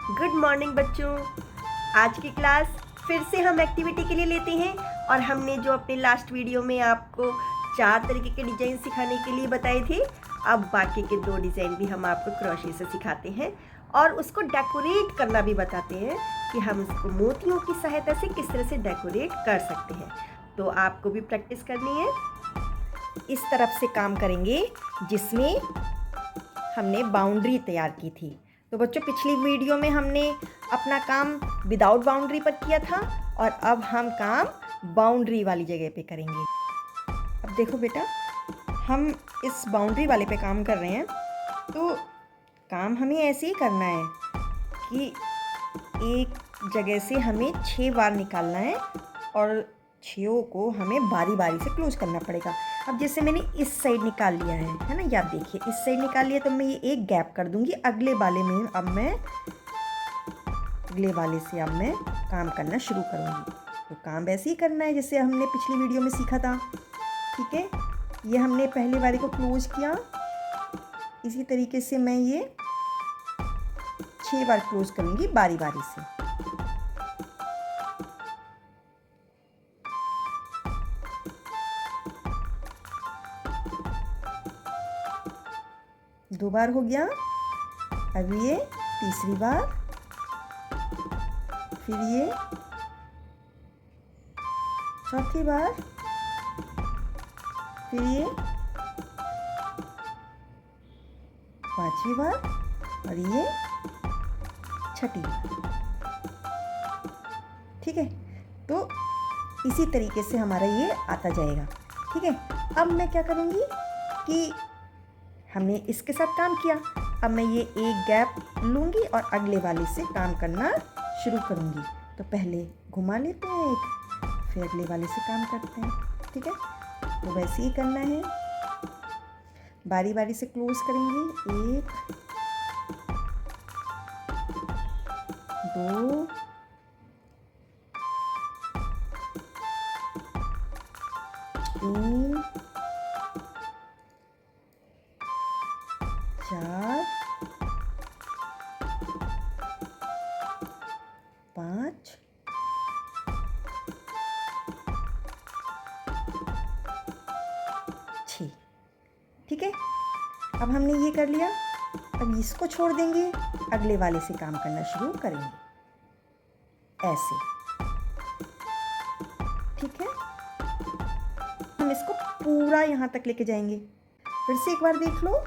Good morning बच्चों। आज की क्लास फिर से हम एक्टिविटी के लिए लेते हैं और हमने जो अपने लास्ट वीडियो में आपको 4 तरीके के डिज़ाइन सिखाने के लिए बताए थे, अब बाकी के 2 डिज़ाइन भी हम आपको क्रोशे से सिखाते हैं और उसको डेकोरेट करना भी बताते हैं कि हम उसको मोतियों की सहायता से किस तरह से डेकोरेट कर सकते हैं। तो आपको भी प्रैक्टिस करनी है। इस तरफ से काम करेंगे जिसमें हमने बाउंड्री तैयार की थी। तो बच्चों, पिछली वीडियो में हमने अपना काम विदाउट बाउंड्री पर किया था और अब हम काम बाउंड्री वाली जगह पे करेंगे। अब देखो बेटा, हम इस बाउंड्री वाले पे काम कर रहे हैं, तो काम हमें ऐसे ही करना है कि एक जगह से हमें 6 बार निकालना है और 6 को हमें बारी बारी से क्लोज करना पड़ेगा। अब जैसे मैंने इस साइड निकाल लिया है ना, ये आप देखिए, इस साइड निकाल लिया तो मैं ये एक गैप कर दूंगी। अगले वाले में अब मैं काम करना शुरू करूंगी। तो काम वैसे ही करना है जैसे हमने पिछली वीडियो में सीखा था। ठीक है, ये हमने पहले वाले को क्लोज किया, इसी तरीके से मैं ये 6 बार क्लोज करूंगी बारी बारी से। दो बार हो गया, अब ये तीसरी बार, फिर ये चौथी बार, फिर ये पांचवी बार और ये छठी बार। ठीक है, तो इसी तरीके से हमारा ये आता जाएगा। ठीक है, अब मैं क्या करूँगी कि हमने इसके साथ काम किया, अब मैं ये एक गैप लूँगी और अगले वाले से काम करना शुरू करूँगी। तो पहले घुमा लेते हैं एक, फिर अगले वाले से काम करते हैं। ठीक है, तो वैसे ही करना है, बारी बारी से क्लोज करेंगे। 1 2 3 4 5 6। ठीक है, अब हमने ये कर लिया, अब इसको छोड़ देंगे, अगले वाले से काम करना शुरू करेंगे ऐसे। ठीक है, हम इसको पूरा यहाँ तक लेके जाएंगे। फिर से एक बार देख लो।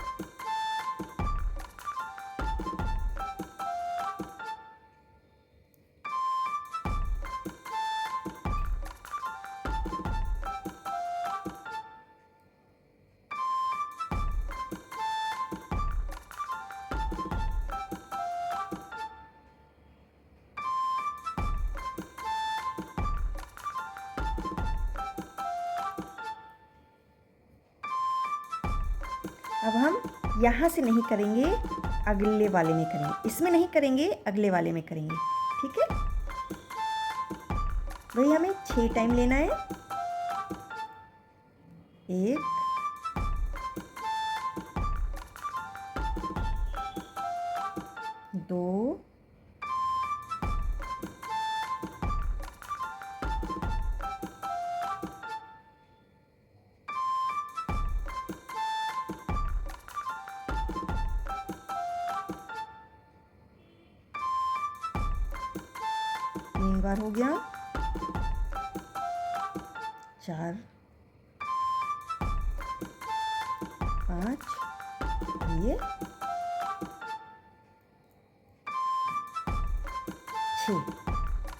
अब हम यहाँ से नहीं करेंगे, अगले वाले में करेंगे, इसमें नहीं करेंगे, अगले वाले में करेंगे। ठीक है, वही हमें 6 टाइम लेना है। 1 2 3 बार हो गया, 4 5, ये 6।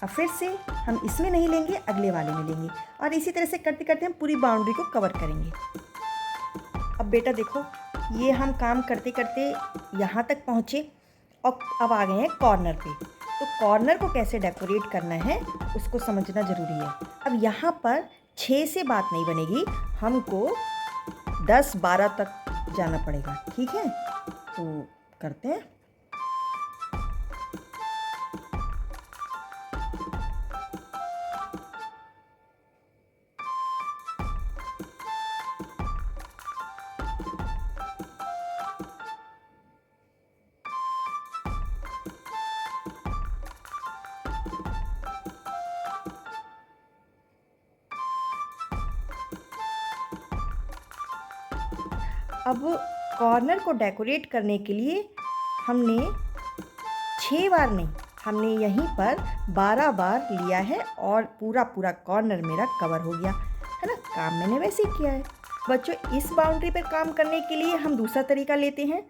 अब फिर से हम इसमें नहीं लेंगे, अगले वाले में लेंगे और इसी तरह से करते करते हम पूरी बाउंड्री को कवर करेंगे। अब बेटा देखो, ये हम काम करते करते यहाँ तक पहुँचे और अब आ गए हैं कॉर्नर पे। तो कॉर्नर को कैसे डेकोरेट करना है उसको समझना ज़रूरी है। अब यहाँ पर 6 से बात नहीं बनेगी, हमको 10-12 तक जाना पड़ेगा। ठीक है, तो करते हैं। अब कॉर्नर को डेकोरेट करने के लिए हमने 6 बार नहीं, हमने यहीं पर 12 बार लिया है और पूरा कॉर्नर मेरा कवर हो गया है ना। काम मैंने वैसे ही किया है बच्चों। इस बाउंड्री पर काम करने के लिए हम दूसरा तरीका लेते हैं।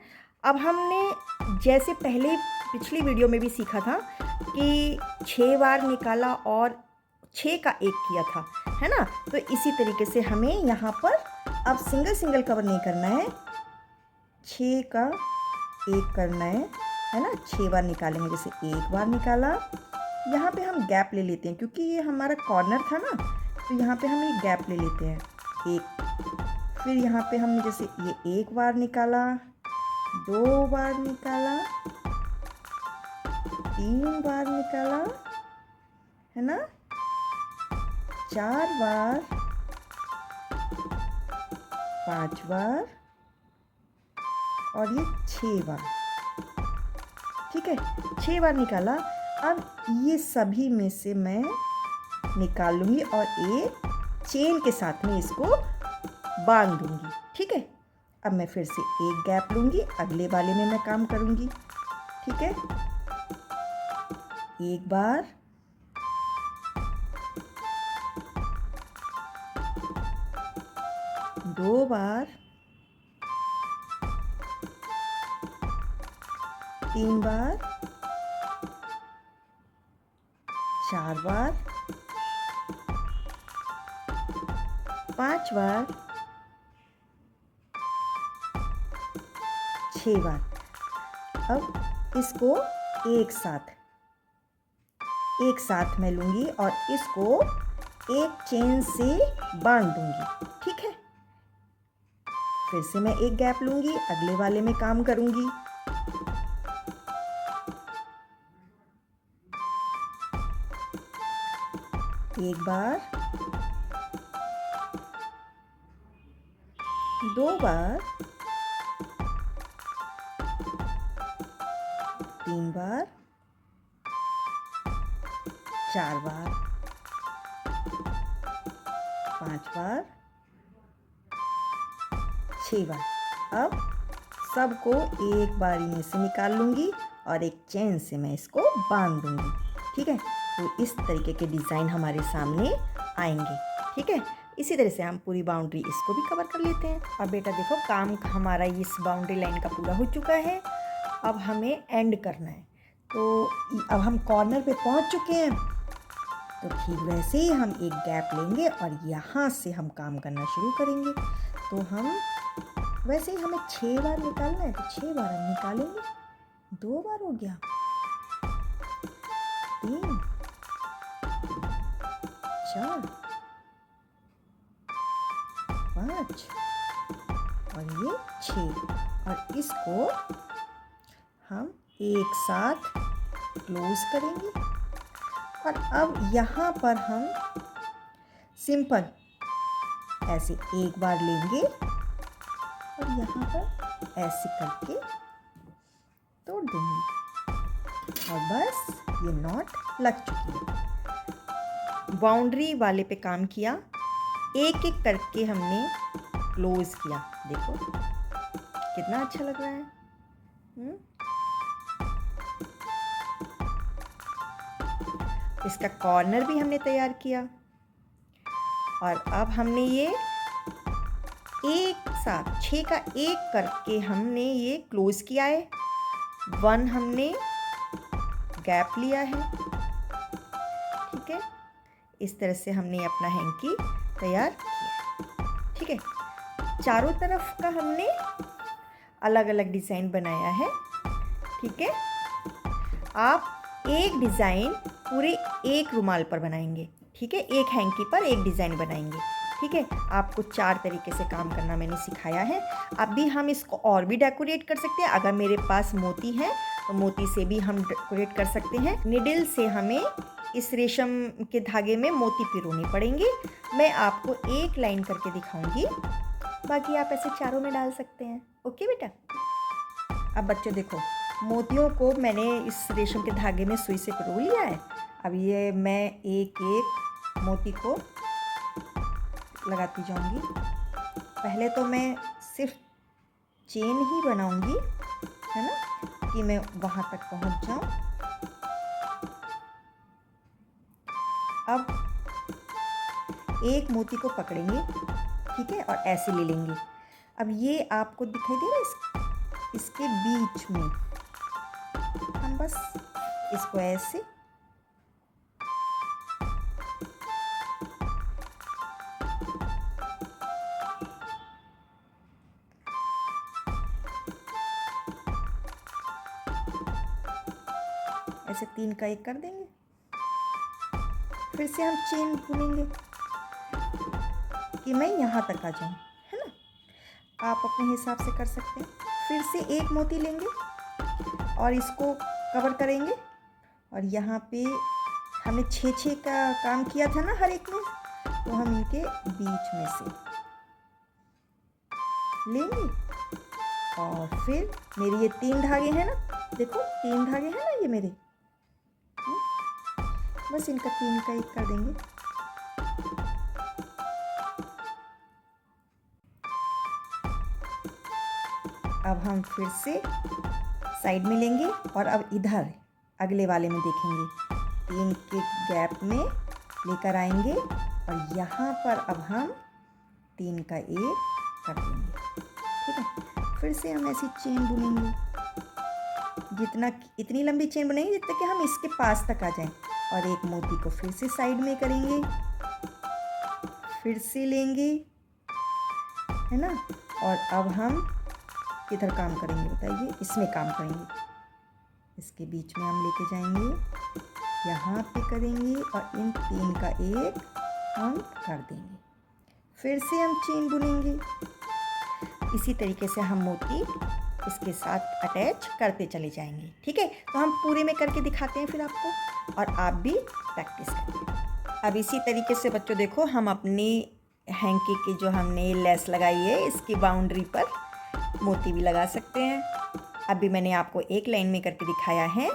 अब हमने जैसे पहले पिछली वीडियो में भी सीखा था कि 6 बार निकाला और 6 का 1 किया था, है ना। तो इसी तरीके से हमें यहाँ पर अब सिंगल कवर नहीं करना है, 6 का 1 करना है ना। 6 बार निकालेंगे, जैसे 1 बार निकाला, यहाँ पे हम गैप ले लेते हैं क्योंकि ये हमारा कॉर्नर था ना, तो यहाँ पे हम ये गैप ले लेते हैं 1। फिर यहाँ पे हमने जैसे ये 1 बार निकाला, 2 बार निकाला, 3 बार निकाला, है ना, 4 बार, 5 बार और ये 6 बार। ठीक है, 6 बार निकाला। अब ये सभी में से मैं निकाल लूँगी और एक चेन के साथ में इसको बांध दूँगी। ठीक है, अब मैं फिर से एक गैप लूँगी, अगले वाले में मैं काम करूँगी। ठीक है, 1 बार, 2 बार, 3 बार, 4 बार, 5 बार, 6 बार। अब इसको एक साथ मैं लूँगी और इसको एक चेन से बांध दूँगी। ठीक है, फिर से मैं एक गैप लूँगी, अगले वाले में काम करूँगी। एक बार, 2 बार, 3 बार, 4 बार, 5 बार, 6 बार। अब सबको एक बारी में से निकाल लूँगी और एक चेन से मैं इसको बांध दूँगी। ठीक है, तो इस तरीके के डिज़ाइन हमारे सामने आएंगे। ठीक है, इसी तरह से हम पूरी बाउंड्री इसको भी कवर कर लेते हैं। अब बेटा देखो, काम हमारा इस बाउंड्री लाइन का पूरा हो चुका है। अब हमें एंड करना है, तो अब हम कॉर्नर पे पहुंच चुके हैं। तो ठीक वैसे ही हम एक गैप लेंगे और यहाँ से हम काम करना शुरू करेंगे। तो हम वैसे ही हमें 6 बार निकालना है, तो 6 बार हम निकालेंगे। 2 बार हो गया, 3, 4, 5 और ये 6 और इसको हम एक साथ क्लोज करेंगे। और अब यहाँ पर हम सिंपल ऐसे एक बार लेंगे और यहाँ पर ऐसे करके तोड़ देंगे और बस ये नॉट लग चुकी है। बाउंड्री वाले पे काम किया, एक एक करके हमने क्लोज किया। देखो कितना अच्छा लग रहा है। इसका कॉर्नर भी हमने तैयार किया और अब हमने ये एक साथ 6 का 1 करके हमने ये क्लोज किया है। 1 हमने गैप लिया है। ठीक है, इस तरह से हमने अपना हैंकी तैयार किया। ठीक है, चारों तरफ का हमने अलग अलग डिज़ाइन बनाया है। ठीक है, आप एक डिज़ाइन पूरे एक रुमाल पर बनाएंगे। ठीक है, एक हैंकी पर एक डिज़ाइन बनाएंगे। ठीक है, आपको 4 तरीके से काम करना मैंने सिखाया है। अभी हम इसको और भी डेकोरेट कर सकते हैं। अगर मेरे पास मोती है तो मोती से भी हम डेकोरेट कर सकते हैं। निडल से हमें इस रेशम के धागे में मोती पिरोने पड़ेंगे। मैं आपको एक लाइन करके दिखाऊंगी, बाकी आप ऐसे चारों में डाल सकते हैं। ओके बेटा। अब बच्चों देखो, मोतियों को मैंने इस रेशम के धागे में सुई से पिरो लिया है। अब ये मैं एक एक मोती को लगाती जाऊंगी। पहले तो मैं सिर्फ चेन ही बनाऊंगी, है ना, कि मैं वहाँ तक पहुँच जाऊँ। अब एक मोती को पकड़ेंगे, ठीक है, और ऐसे ले लेंगे। अब ये आपको दिखाई दे रहा है, इसके बीच में हम बस इसको ऐसे ऐसे 3 का 1 कर देंगे। फिर से हम चेन बुनेंगे कि मैं यहाँ तक आ जाऊँ, है ना। आप अपने हिसाब से कर सकते हैं। फिर से एक मोती लेंगे और इसको कवर करेंगे, और यहाँ पे हमने 6-6 का काम किया था ना हर एक में, तो हम इनके बीच में से लेंगे। और फिर मेरे ये 3 धागे हैं ना, देखो 3 धागे हैं ना ये मेरे, बस इनका 3 का 1 कर देंगे। अब हम फिर से साइड में लेंगे और अब इधर अगले वाले में देखेंगे, 3 के गैप में लेकर आएंगे और यहाँ पर अब हम 3 का 1 कर देंगे, ठीक है। फिर से हम ऐसी चेन बुनेंगे, इतनी लंबी चेन बुनेंगे जितने कि हम इसके पास तक आ जाएं, और एक मोती को फिर से साइड में करेंगे, फिर से लेंगे, है ना। और अब हम किधर काम करेंगे बताइए, इसमें काम करेंगे। इसके बीच में हम लेके जाएंगे, यहाँ पे करेंगे और इन 3 का 1 हम कर देंगे। फिर से हम चेन बुनेंगे। इसी तरीके से हम मोती इसके साथ अटैच करते चले जाएंगे, ठीक है। तो हम पूरे में करके दिखाते हैं फिर आपको, और आप भी प्रैक्टिस करें। अब इसी तरीके से बच्चों देखो, हम अपनी हैंकी की जो हमने लेस लगाई है इसकी बाउंड्री पर मोती भी लगा सकते हैं। अभी मैंने आपको एक लाइन में करके दिखाया है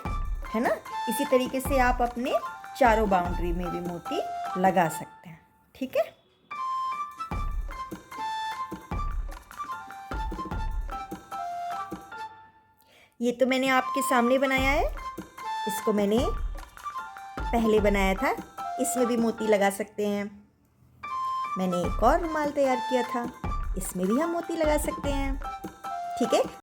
ना। इसी तरीके से आप अपने चारों बाउंड्री में भी मोती लगा सकते हैं, ठीक है। ये तो मैंने आपके सामने बनाया है, इसको मैंने पहले बनाया था, इसमें भी मोती लगा सकते हैं। मैंने एक और रुमाल तैयार किया था, इसमें भी हम मोती लगा सकते हैं, ठीक है।